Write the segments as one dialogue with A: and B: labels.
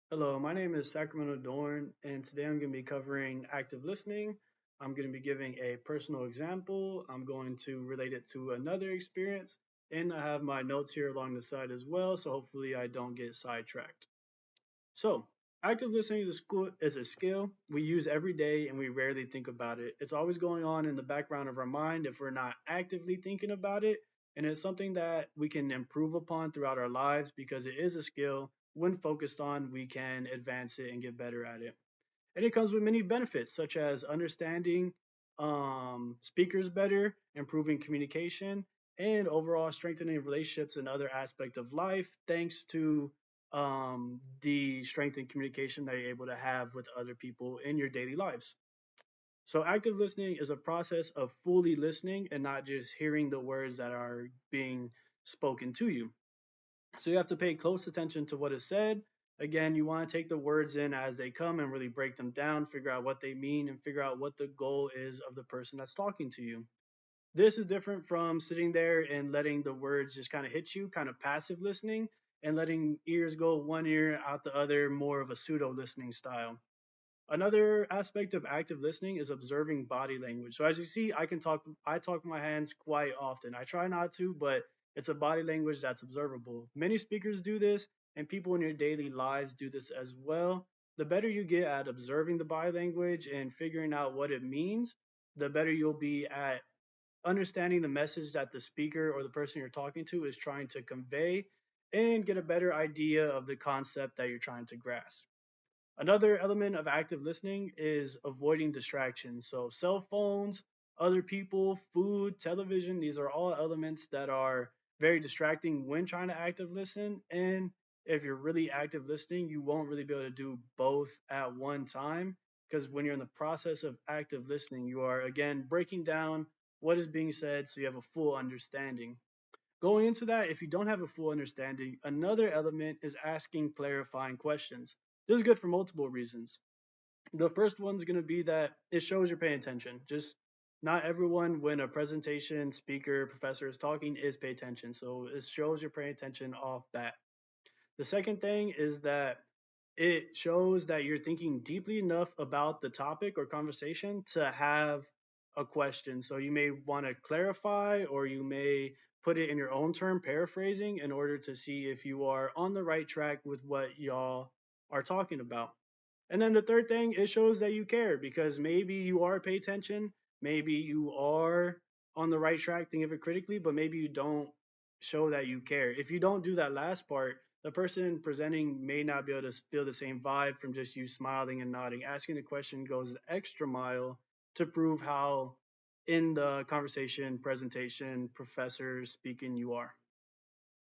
A: Hello, my name is Sacramento Dorn, and today I'm going to be covering active listening. I'm going to be giving a personal example. I'm going to relate it to another experience, and I have my notes here along the side as well, so hopefully I don't get sidetracked. So, active listening is a skill we use every day and we rarely think about it. It's always going on in the background of our mind if we're not actively thinking about it. And it's something that we can improve upon throughout our lives because it is a skill. When focused on, we can advance it and get better at it. And it comes with many benefits, such as understanding speakers better, improving communication, and overall strengthening relationships and other aspects of life, thanks to the strength in communication that you're able to have with other people in your daily lives. So, active listening is a process of fully listening and not just hearing the words that are being spoken to you. So you have to pay close attention to what is said. Again, you want to take the words in as they come and really break them down, figure out what they mean, and figure out what the goal is of the person that's talking to you. This is different from sitting there and letting the words just kind of hit you, kind of passive listening, and letting ears go one ear out the other, more of a pseudo listening style. Another aspect of active listening is observing body language. So as you see, I talk with my hands quite often. I try not to, but it's a body language that's observable. Many speakers do this and people in your daily lives do this as well. The better you get at observing the body language and figuring out what it means, the better you'll be at understanding the message that the speaker or the person you're talking to is trying to convey and get a better idea of the concept that you're trying to grasp. Another element of active listening is avoiding distractions. So, cell phones, other people, food, television, these are all elements that are very distracting when trying to active listen. And if you're really active listening, you won't really be able to do both at one time because when you're in the process of active listening, you are again breaking down what is being said so you have a full understanding. Going into that, if you don't have a full understanding, another element is asking clarifying questions. This is good for multiple reasons. The first one's going to be that it shows you're paying attention. Just not everyone, when a presentation, speaker, professor is talking, is pay attention. So it shows you're paying attention off bat. The second thing is that it shows that you're thinking deeply enough about the topic or conversation to have a question. So you may want to clarify or you may put it in your own term, paraphrasing, in order to see if you are on the right track with what y'all are talking about. And then the third thing, it shows that you care because maybe you are pay attention, maybe you are on the right track, think of it critically, but maybe you don't show that you care. If you don't do that last part, the person presenting may not be able to feel the same vibe from just you smiling and nodding. Asking the question goes the extra mile to prove how in the conversation, presentation, professor speaking you are.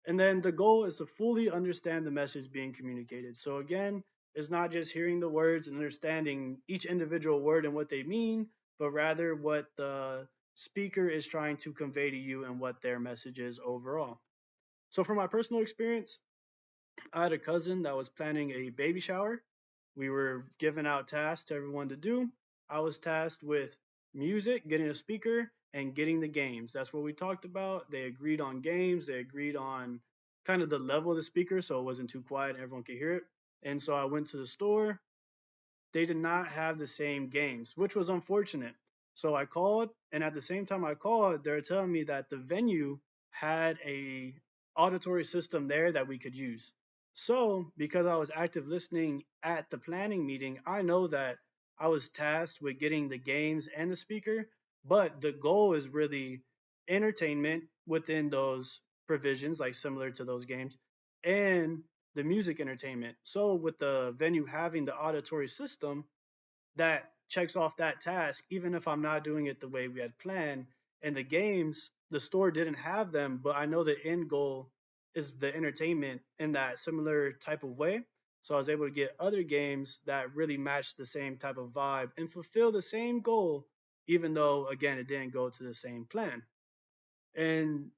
A: And then the goal is to fully understand the message being communicated. So again, it's not just hearing the words and understanding each individual word and what they mean, but rather what the speaker is trying to convey to you and what their message is overall. So from my personal experience, I had a cousin that was planning a baby shower. We were giving out tasks to everyone to do. I was tasked with music, getting a speaker, and getting the games. That's what we talked about. They agreed on games. They agreed on kind of the level of the speaker so it wasn't too quiet, everyone could hear it. And so I went to the store. They did not have the same games, which was unfortunate. So I called, and at the same time I called, they're telling me that the venue had a auditory system there that we could use. So, because I was active listening at the planning meeting, I know that I was tasked with getting the games and the speaker, but the goal is really entertainment within those provisions, like similar to those games, and the music entertainment. So, with the venue having the auditory system, that checks off that task, even if I'm not doing it the way we had planned. And the games, the store didn't have them, but I know the end goal is the entertainment in that similar type of way. So I was able to get other games that really match the same type of vibe and fulfill the same goal, even though, again, it didn't go to the same plan. And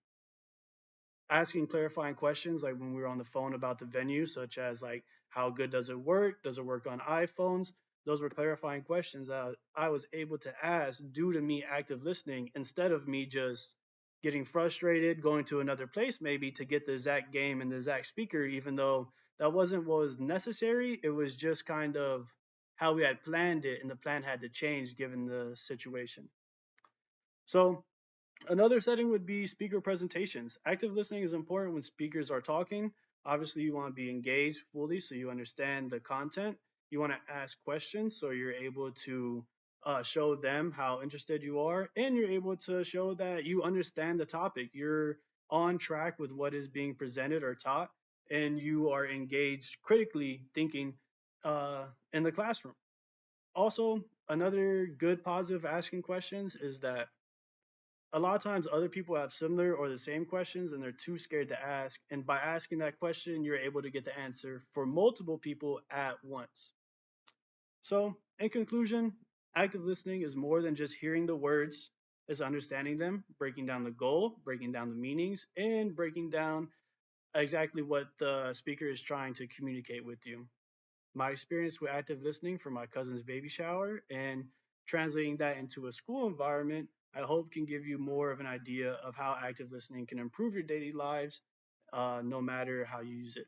A: asking clarifying questions like when we were on the phone about the venue, such as like how good does it work? Does it work on iPhones? Those were clarifying questions that I was able to ask due to me active listening instead of me just getting frustrated, going to another place maybe to get the exact game and the exact speaker, even though that wasn't what was necessary. It was just kind of how we had planned it, and the plan had to change given the situation. So another setting would be speaker presentations. Active listening is important when speakers are talking. Obviously, you want to be engaged fully so you understand the content. You want to ask questions so you're able to show them how interested you are, and you're able to show that you understand the topic. You're on track with what is being presented or taught, and you are engaged critically thinking in the classroom. Also, another good positive asking questions is that a lot of times other people have similar or the same questions and they're too scared to ask. And by asking that question, you're able to get the answer for multiple people at once. So, in conclusion, active listening is more than just hearing the words, it's understanding them, breaking down the goal, breaking down the meanings, and breaking down exactly what the speaker is trying to communicate with you. My experience with active listening for my cousin's baby shower and translating that into a school environment, I hope can give you more of an idea of how active listening can improve your daily lives, no matter how you use it.